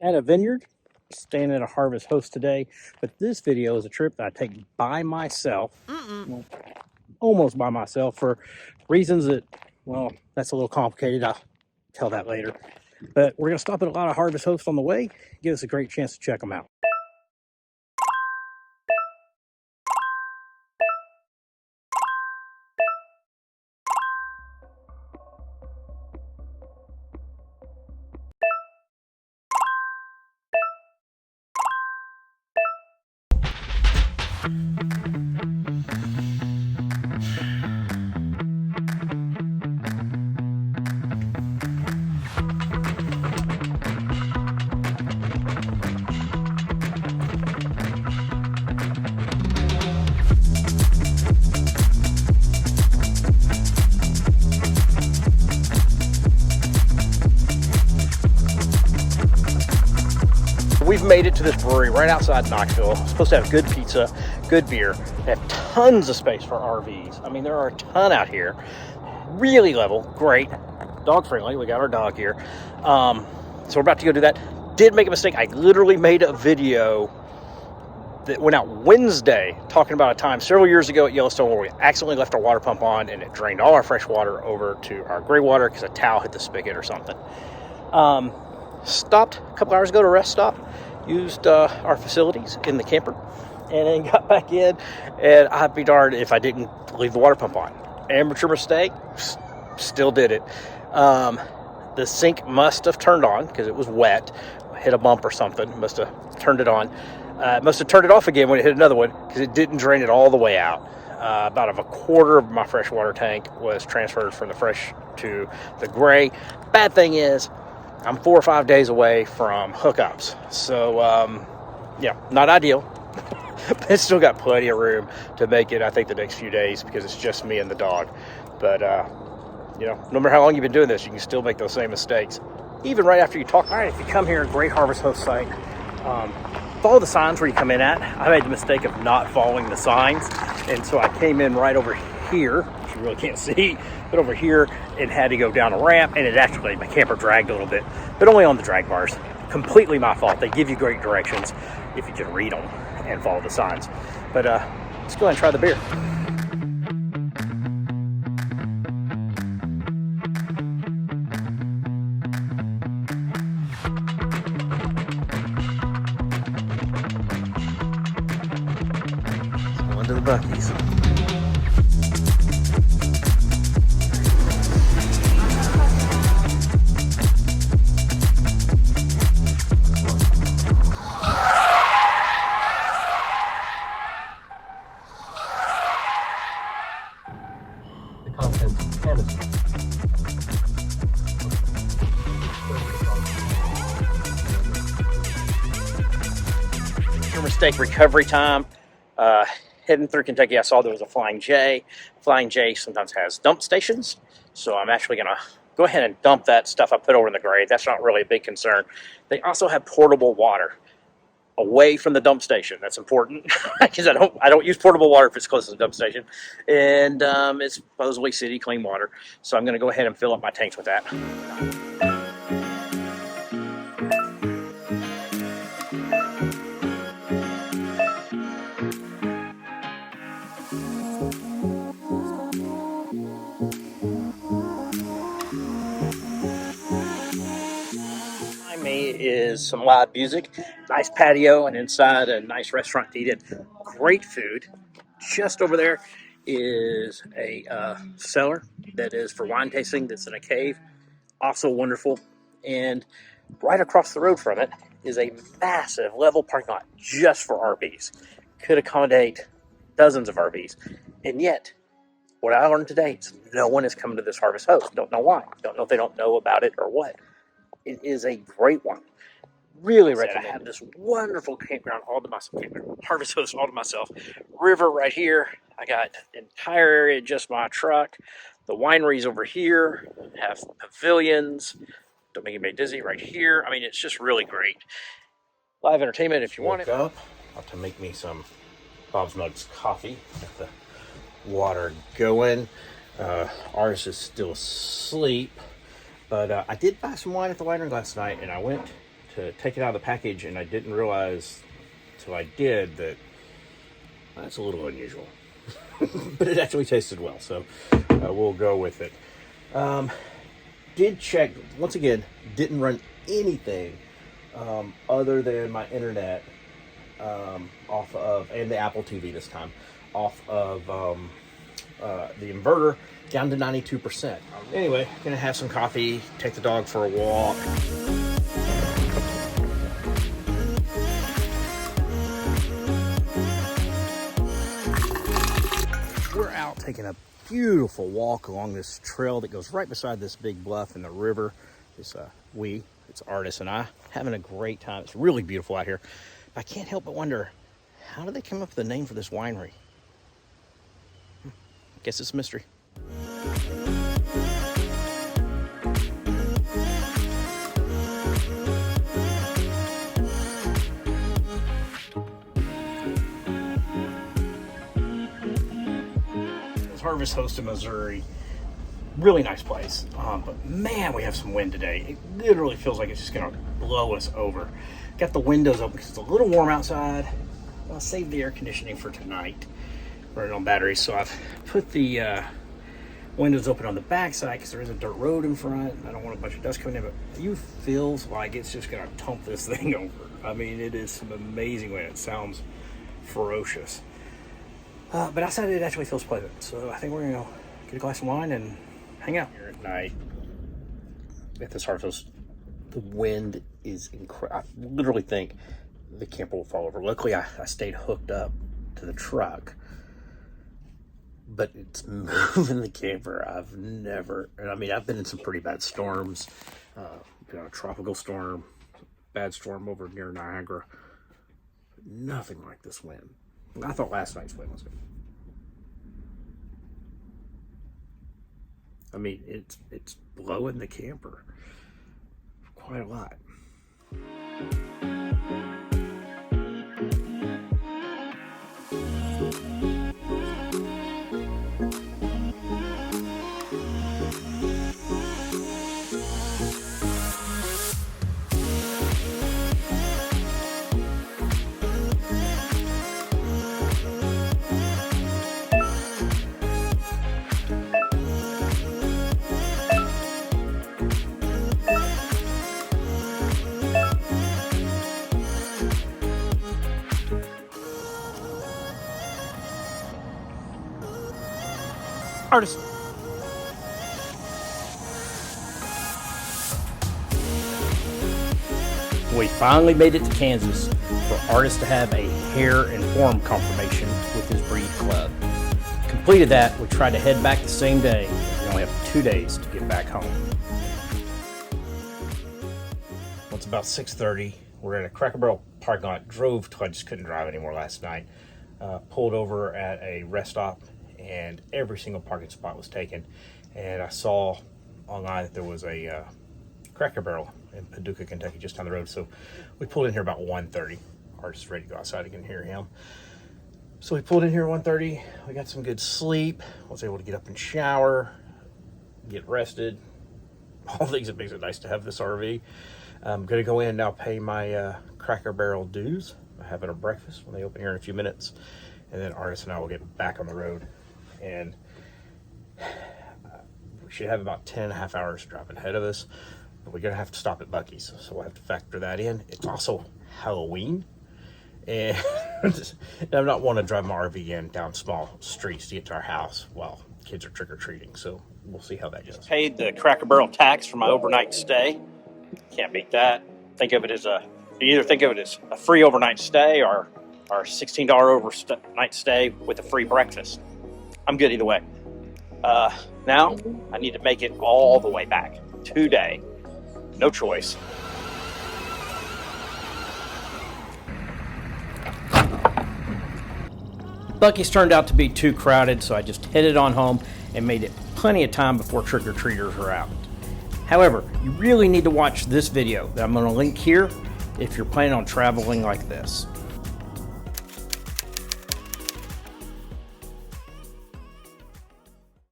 at a vineyard, staying at a harvest host today. But this video is a trip that I take by myself, well, almost by myself, for reasons that, well, that's a little complicated. I'll tell that later. But we're going to stop at a lot of harvest hosts on the way, give us a great chance to check them out. We've made it to this brewery right outside Knoxville. It's supposed to have good pizza, good beer. They have tons of space for RVs. I mean, there are a ton out here. Really level, great, dog friendly. We got our dog here. So we're about to go do that. Did make a mistake. I literally made a video that went out Wednesday talking about a time several years ago at Yellowstone where we accidentally left our water pump on and it drained all our fresh water over to our gray water because a towel hit the spigot or something. Stopped a couple hours ago to rest stop, used our facilities in the camper, and then got back in, and I'd be darned if I didn't leave the water pump on. Amateur mistake, still did it. The sink must have turned on because it was wet, hit a bump or something, must have turned it on. Must have turned it off again when it hit another one because it didn't drain it all the way out. About a quarter of my freshwater tank was transferred from the fresh to the gray. Bad thing is, I'm 4 or 5 days away from hookups. So, yeah, not ideal. But it's still got plenty of room to make it, I think, the next few days because it's just me and the dog. But, you know, no matter how long you've been doing this, you can still make those same mistakes. Even right after you talk. All right, if you come here, great harvest host site. Follow the signs where you come in at. I made the mistake of not following the signs. And so I came in right over here, which you really can't see, but over here it had to go down a ramp, and it actually, my camper dragged a little bit, but only on the drag bars. Completely my fault. They give you great directions if you can read them and follow the signs. But let's go ahead and try the beer. Going to the Buc-ee's. Your mistake recovery time. Heading through Kentucky, I saw there was a Flying J. Flying J sometimes has dump stations, so I'm actually going to go ahead and dump that stuff I put over in the grade. That's not really a big concern. They also have portable water away from the dump station. That's important because I don't use portable water if it's close to the dump station, and it's supposedly city clean water. So I'm going to go ahead and fill up my tanks with that. Is some live music, nice patio, and inside a nice restaurant to eat in. Great food. Just over there is a cellar that is for wine tasting that's in a cave. Also wonderful. And right across the road from it is a massive level parking lot just for RVs. Could accommodate dozens of RVs. And yet, what I learned today is no one is coming to this harvest host. Don't know why. Don't know if they don't know about it or what. It is a great one. Really recommend. I have this wonderful campground all to myself, harvest host all to myself. River right here. I got the entire area just my truck. The wineries over here have pavilions. Don't make anybody dizzy right here. I mean, it's just really great. Live entertainment if you want it. Up, about to make me some Bob's Mugs coffee. Got the water going. Ours is still asleep. But I did buy some wine at the winery last night, and I went to take it out of the package, and I didn't realize till I did that that's a little unusual. But it actually tasted well, so we'll go with it. Did check, once again, didn't run anything other than my internet off of, and the Apple TV this time, off of the inverter down to 92%. Anyway, gonna have some coffee, take the dog for a walk. We're out taking a beautiful walk along this trail that goes right beside this big bluff and the river. It's Artis and I, having a great time. It's really beautiful out here. I can't help but wonder, how did they come up with the name for this winery? Guess it's a mystery. Harvest Host in Missouri, really nice place, but man, we have some wind today. It literally feels like it's just gonna blow us over. Got the windows open because it's a little warm outside. I'll save the air conditioning for tonight, running on batteries. So I've put the windows open on the back side because there is a dirt road in front. I don't want a bunch of dust coming in, but it feels like it's just gonna tump this thing over. I mean, it is some amazing wind. It sounds ferocious. But outside it actually feels pleasant. So I think we're gonna get a glass of wine and hang out here at night. At this Harvest, the wind is incredible. I literally think the camper will fall over. Luckily, I stayed hooked up to the truck, but it's moving the camper. I've been in some pretty bad storms. A tropical storm, bad storm over near Niagara. Nothing like this wind. I thought last night's wind was good. I mean, it's blowing the camper quite a lot. Artis. We finally made it to Kansas for Artis to have a hair and form confirmation with his breed club. Completed that, we tried to head back the same day. We only have 2 days to get back home. Well, it's about 6:30. We're at a Cracker Barrel parking lot. Drove till I just couldn't drive anymore last night. Pulled over at a rest stop, and every single parking spot was taken. And I saw online that there was a Cracker Barrel in Paducah, Kentucky, just down the road. So we pulled in here about 1:30. Artis is ready to go outside. I can hear him. So we pulled in here at 1:30. We got some good sleep. Was able to get up and shower, get rested. All things that makes it nice to have this RV. I'm gonna go in now, pay my Cracker Barrel dues. I'm having a breakfast when they open here in a few minutes. And then Artis and I will get back on the road. And we should have about 10.5 hours driving ahead of us, but we're gonna have to stop at Buc-ee's, so we'll have to factor that in. It's also Halloween, and I'm not wanting to drive my RV in down small streets to get to our house while kids are trick-or-treating, so we'll see how that goes. Paid the Cracker Barrel tax for my overnight stay. Can't beat that. Think of it as you either think of it as a free overnight stay or our $16 overnight stay with a free breakfast. I'm good either way. Now I need to make it all the way back today. No choice. Buc-ee's turned out to be too crowded, so I just headed on home and made it plenty of time before trick-or-treaters are out. However, you really need to watch this video that I'm going to link here if you're planning on traveling like this.